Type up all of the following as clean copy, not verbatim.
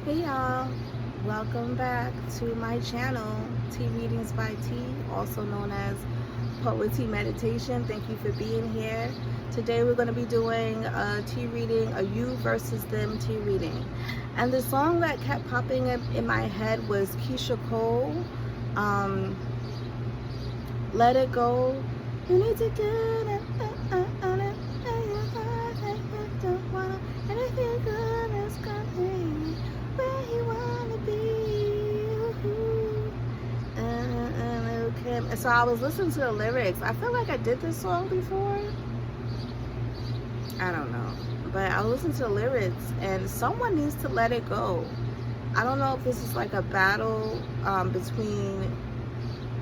Hey y'all, welcome back to my channel, Tea Readings by T, also known as Poetry Meditation. Thank you for being here. Today we're going to be doing a tea reading, a you versus them tea reading. And the song that kept popping up in my head was Keisha Cole, um, Let It Go. You need to get it, don't wanna anything good is coming where you wanna be. Okay. And so I was listening to the lyrics. I feel like I did this song before. I don't know. But I listened to the lyrics and someone needs to let it go. I don't know if this is like a battle between,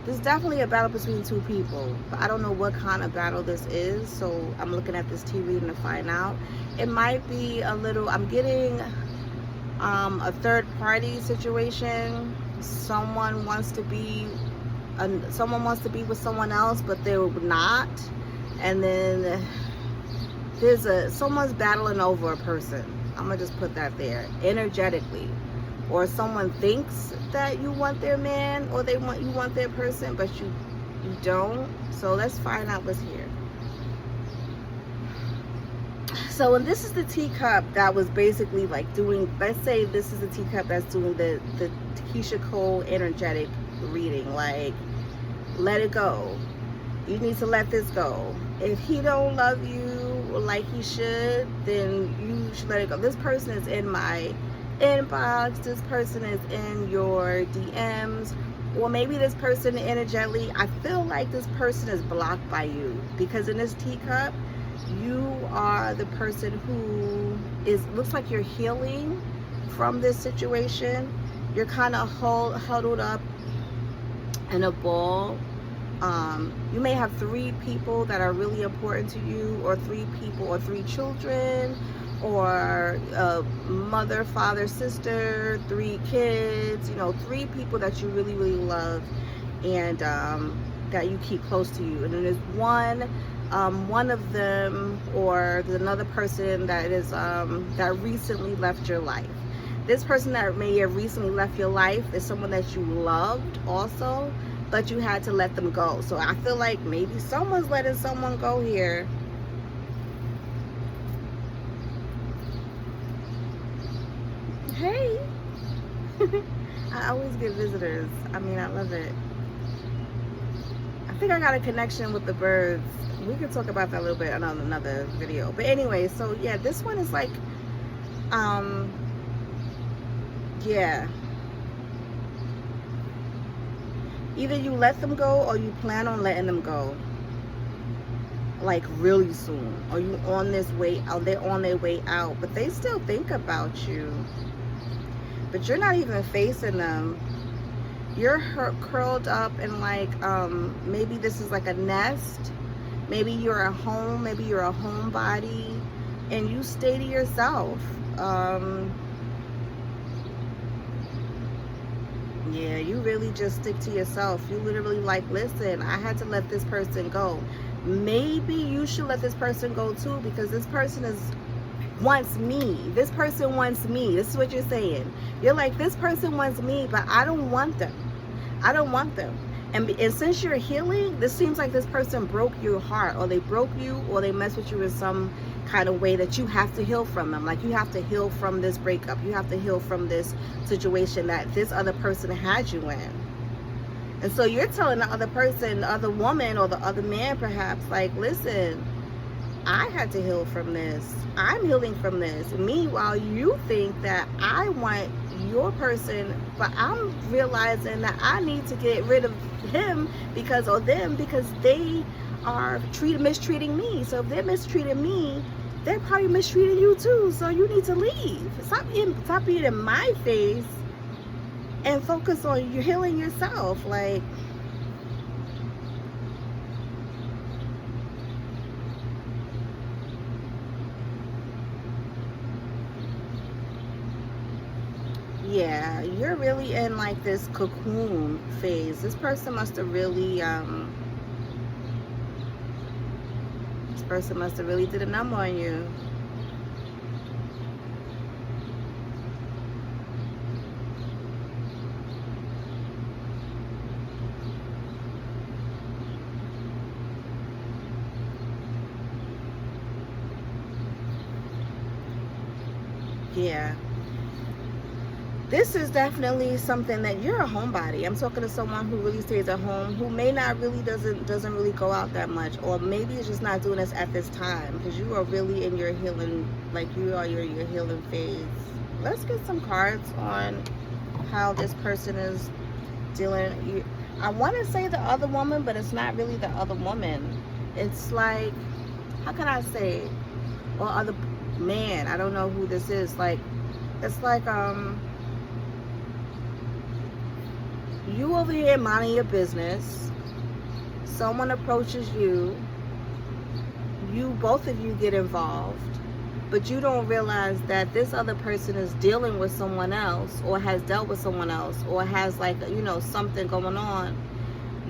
this is definitely a battle between two people, but I don't know what kind of battle this is, so I'm looking at this tea reading to find out. It might be a little, I'm getting a third party situation. Someone wants to be with someone else, but they're not, and then someone's battling over a person. I'm gonna just put that there energetically, or someone thinks that you want their man, or you want their person, but you don't. So let's find out what's here. So, and this is the teacup that was basically like doing, let's say this is the teacup that's doing the Keisha Cole energetic reading, like, let it go. You need to let this go. If he don't love you like he should, then you should let it go. This person is in my inbox, this person is in your DMs, or maybe this person energetically, I feel like this person is blocked by you, because in this teacup, you are the person who looks like you're healing from this situation. You're kind of huddled up in a ball. You may have 3 people that are really important to you, or 3 people, or 3 children, or mother, father, sister, 3 kids, 3 people that you really, really love, and that you keep close to you. And then there's one of them, or there's another person that is that recently left your life. This person that may have recently left your life is someone that you loved also, but you had to let them go. So I feel like maybe someone's letting someone go here. Hey. I always get visitors. I mean, I love it. I think I got a connection with the birds. We could talk about that a little bit on another video. But anyway, so yeah, this one is like, yeah. Either you let them go, or you plan on letting them go, like really soon, or you on this way out. They're on their way out, but they still think about you. But you're not even facing them. You're curled up in like, maybe this is like a nest. Maybe you're a home. Maybe you're a homebody, and you stay to yourself. Yeah, you really just stick to yourself. You literally like, listen, I had to let this person go. Maybe you should let this person go too, because this person wants me. This person wants me. This is what you're saying. You're like, this person wants me, but I don't want them. I don't want them. And since you're healing, this seems like this person broke your heart, or they broke you, or they messed with you in some kind of way that you have to heal from them. Like, you have to heal from this breakup. You have to heal from this situation that this other person had you in. And so you're telling the other person, the other woman, or the other man perhaps, like, listen, I had to heal from this. I'm healing from this. Meanwhile, you think that I want your person, but I'm realizing that I need to get rid of him or them, because they are mistreating me. So if they're mistreating me, they're probably mistreating you too. So you need to leave. Stop being in my face and focus on you healing yourself. Like, yeah, you're really in like this cocoon phase. This person must have really did a number on you. Yeah. This is definitely something that you're a homebody. I'm talking to someone who really stays at home, who may not really doesn't really go out that much, or maybe is just not doing this at this time, because you are really in your healing, like you are your healing phase. Let's get some cards on how this person is dealing. I want to say the other woman, but it's not really the other woman. It's like, how can I say, or other man, I don't know who this is. Like, it's like you over here minding your business, someone approaches you, both of you get involved, but you don't realize that this other person is dealing with someone else, or has dealt with someone else, or has, like, you know, something going on.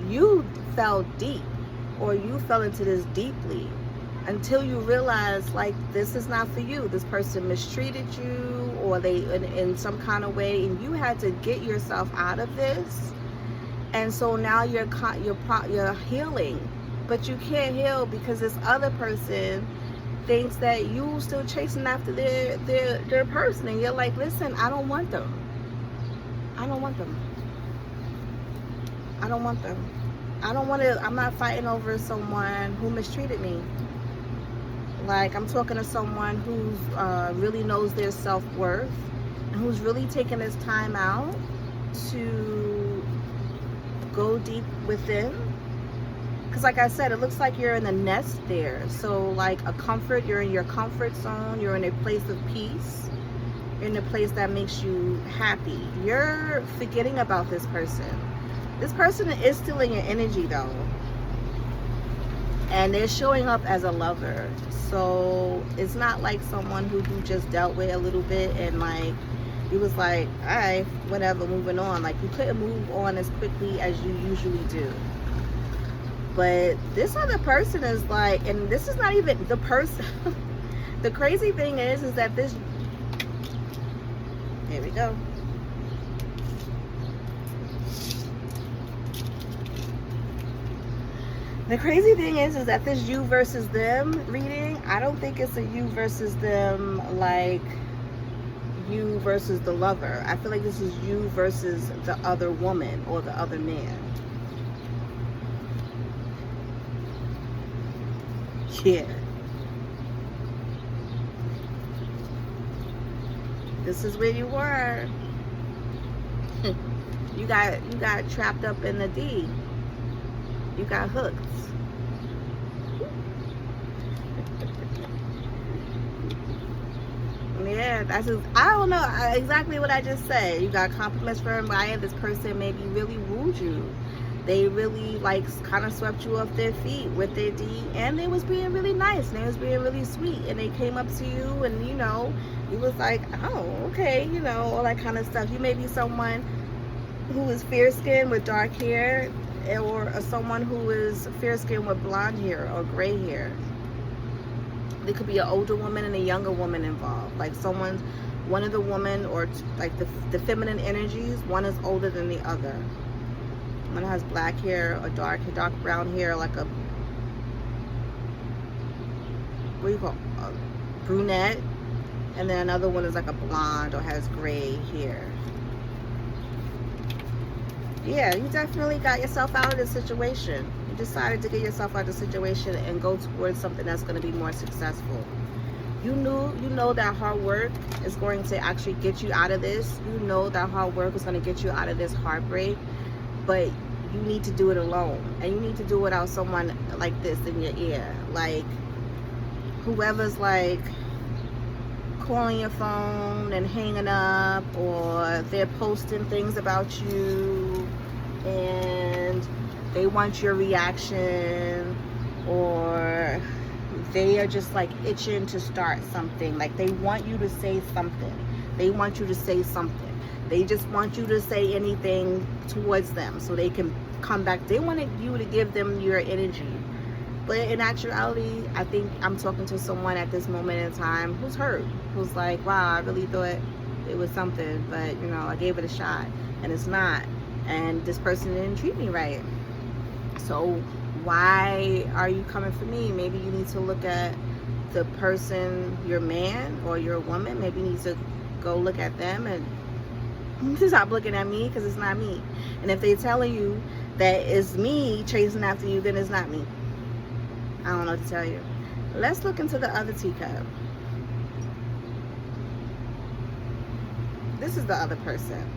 You fell deep, or you fell into this deeply, until you realize, like, this is not for you. This person mistreated you, or they in some kind of way, and you had to get yourself out of this. And so now you're healing, but you can't heal because this other person thinks that you still chasing after their person, and you're like, listen, I don't want them. I don't want them. I don't want them. I don't want to. I'm not fighting over someone who mistreated me. Like, I'm talking to someone who's really knows their self-worth, and who's really taking this time out to go deep within. Because, like I said, it looks like you're in a nest there. So, like, you're in your comfort zone. You're in a place of peace. You're in a place that makes you happy. You're forgetting about this person. This person is still in your energy, though. And they're showing up as a lover. So it's not like someone who you just dealt with a little bit and, like, you was like, all right, whatever, moving on. Like, you couldn't move on as quickly as you usually do. But this other person is like, and this is not even the person. The crazy thing is that this, here we go. The crazy thing is that this you versus them reading, I don't think it's a you versus them, like you versus the lover. I feel like this is you versus the other woman or the other man. Yeah. This is where you were. You got trapped up in the D. You got hooked. Yeah, that's just, I don't know exactly what I just said. You got compliments from why this person maybe really wooed you. They really, like, kind of swept you off their feet with their D, and they was being really nice, and they was being really sweet, and they came up to you, and, you know, you was like, oh, okay, you know, all that kind of stuff. You may be someone who is fair-skinned with dark hair, or someone who is fair-skinned with blonde hair or gray hair. There could be an older woman and a younger woman involved. Like, one of the women, or like the feminine energies, one is older than the other. One has black hair or dark brown hair, like a, what do you call it? A brunette. And then another one is like a blonde or has gray hair. Yeah, you definitely got yourself out of this situation. You decided to get yourself out of the situation and go towards something that's going to be more successful. You know that hard work is going to actually get you out of this. You know that hard work is going to get you out of this heartbreak, but you need to do it alone, and you need to do it without someone like this in your ear. Like, whoever's like calling your phone and hanging up, or they're posting things about you and they want your reaction, or they are just like itching to start something. Like, they want you to say something. They want you to say something. They just want you to say anything towards them so they can come back. They wanted you to give them your energy. But in actuality, I think I'm talking to someone at this moment in time who's hurt, who's like, wow, I really thought it was something, but, you know, I gave it a shot and it's not. And this person didn't treat me right. So why are you coming for me? Maybe you need to look at the person, your man or your woman. Maybe you need to go look at them and stop looking at me, because it's not me. And if they're telling you that it's me chasing after you, then it's not me. I don't know what to tell you. Let's look into the other teacup. This is the other person.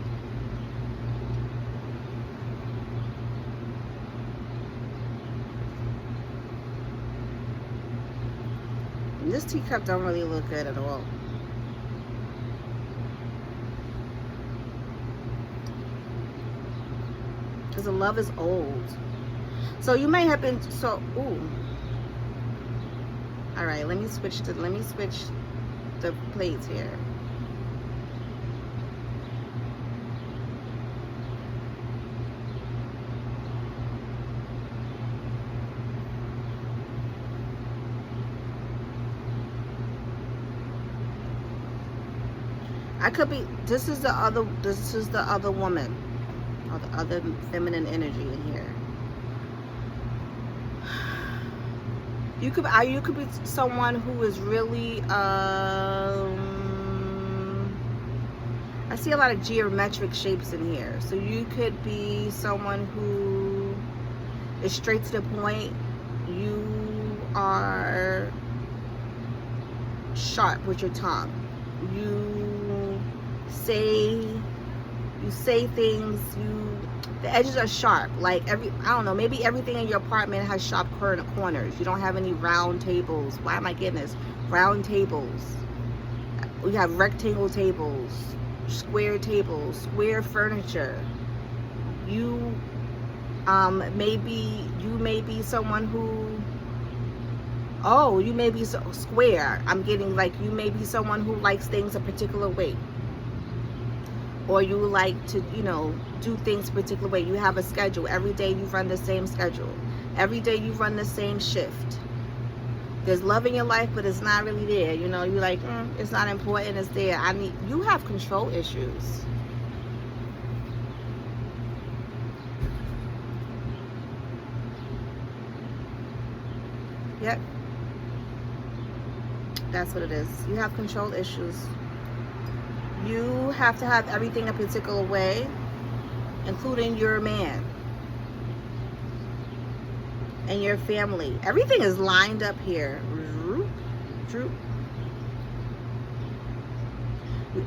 This teacup don't really look good at all. Because the love is old. So you may have been, so, ooh. All right, let me switch the plates here. I could be, this is the other woman, or the other feminine energy in here. You could be someone who is really, I see a lot of geometric shapes in here. So you could be someone who is straight to the point. You are sharp with your tongue. You say things, the edges are sharp. Like I don't know, maybe everything in your apartment has sharp corners. You don't have any round tables. Why am I getting this? Round tables. We have rectangle tables, square tables, square furniture. You may be someone who, oh, you may be so square. I'm getting like, you may be someone who likes things a particular way. Or you like to, you know, do things a particular way. You have a schedule. Every day you run the same schedule. Every day you run the same shift. There's love in your life, but it's not really there. You know, you're like, it's not important, it's there. You have control issues. Yep. That's what it is. You have control issues. You have to have everything a particular way, including your man and your family. Everything is lined up here.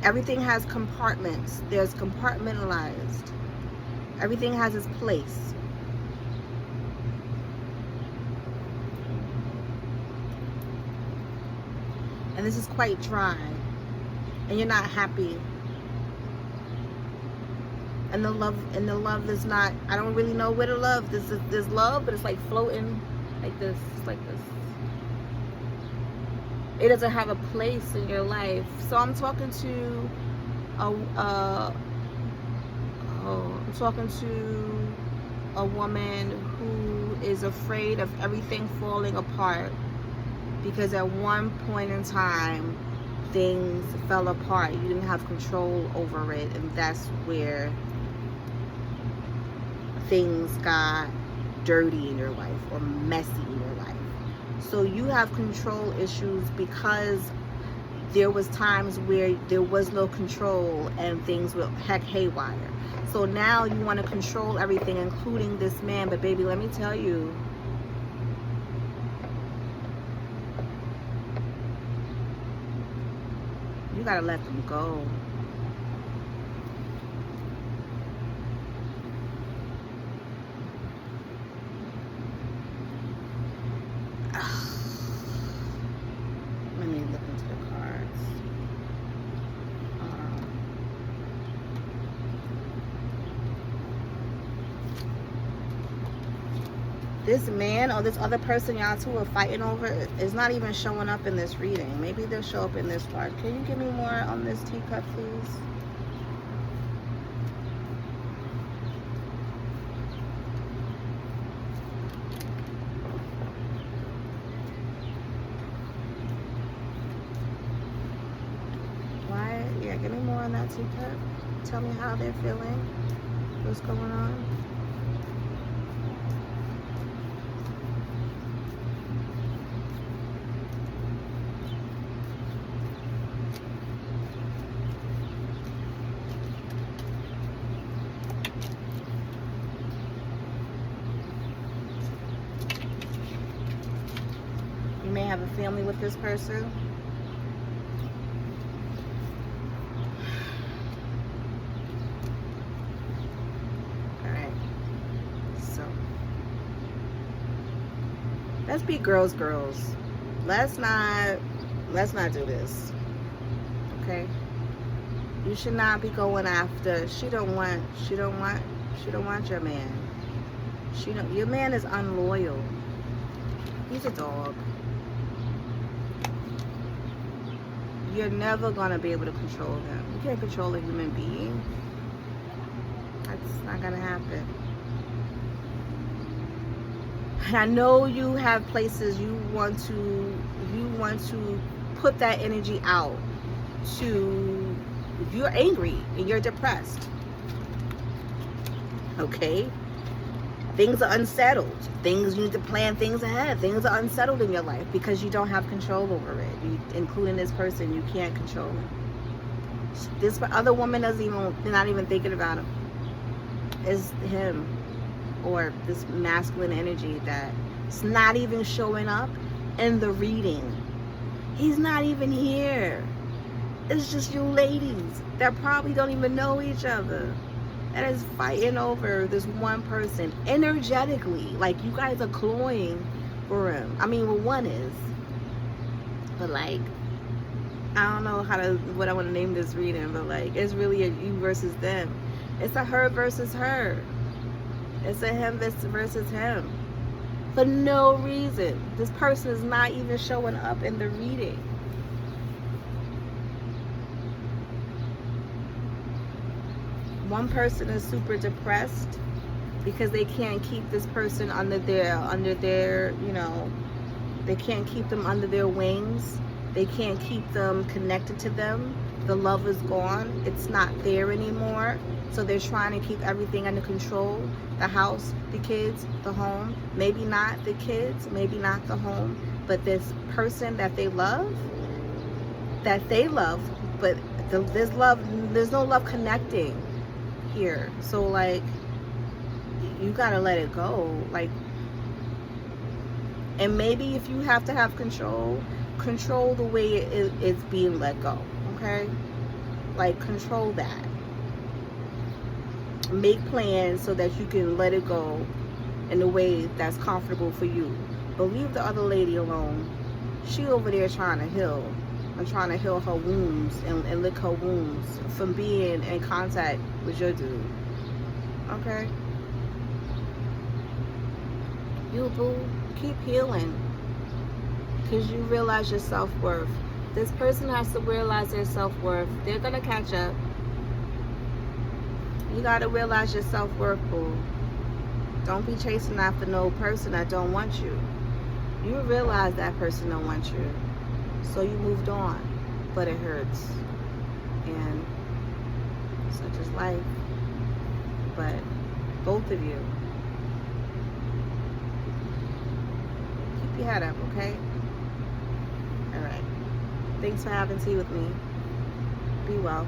Everything has compartments. There's compartmentalized. Everything has its place. And this is quite dry. And you're not happy. And the love is not, I don't really know where to love. There's love, but it's like floating like this. It's like this. It doesn't have a place in your life. So I'm talking to a woman who is afraid of everything falling apart, because at one point in time things fell apart. You didn't have control over it, and that's where things got dirty in your life or messy in your life. So you have control issues because there was times where there was no control and things were heck haywire. So now you want to control everything, including this man. But baby, let me tell you, you gotta let them go. Let me look into the cards. This man or this other person y'all two are fighting over is not even showing up in this reading. Maybe they'll show up in this card. Can you give me more on this teacup, please? Why? Yeah, give me more on that teacup. Tell me how they're feeling. What's going on? a family with this person. Alright. So let's be girls. Let's not do this. Okay? You should not be going after. She don't want your man. Your man is unloyal. He's a dog. You're never gonna be able to control him. You can't control a human being. That's not gonna happen. And I know you have places you want to put that energy out to. You're angry and you're depressed. Okay? Things are unsettled. You need to plan things ahead. Things are unsettled in your life because you don't have control over it. Including this person, you can't control him. This other woman not even thinking about him. It's him, or this masculine energy that's not even showing up in the reading. He's not even here. It's just you ladies that probably don't even know each other, that is fighting over this one person energetically. Like, you guys are cloying for him. I mean, well, one is, but like, I don't know what I want to name this reading, but like, it's really a you versus them. It's a her versus her. It's a him versus him. For no reason. This person is not even showing up in the reading. One person is super depressed because they can't keep this person under their, you know, they can't keep them under their wings. They can't keep them connected to them. The love is gone. It's not there anymore. So they're trying to keep everything under control. The house, the kids, the home. Maybe not the kids, maybe not the home, but this person that they love, but there's no love connecting here. So like, you gotta let it go. Like, and maybe if you have to have control the way it's being let go. Okay, like, control that. Make plans so that you can let it go in a way that's comfortable for you. But leave the other lady alone. She over there trying to heal. I'm trying to heal her wounds and lick her wounds from being in contact with your dude. Okay? You boo, keep healing. Because you realize your self-worth. This person has to realize their self-worth. They're going to catch up. You got to realize your self-worth, boo. Don't be chasing after no person that don't want you. You realize that person don't want you. So you moved on. But it hurts. And such is life. But both of you, keep your head up, okay? Alright. Thanks for having tea with me. Be well.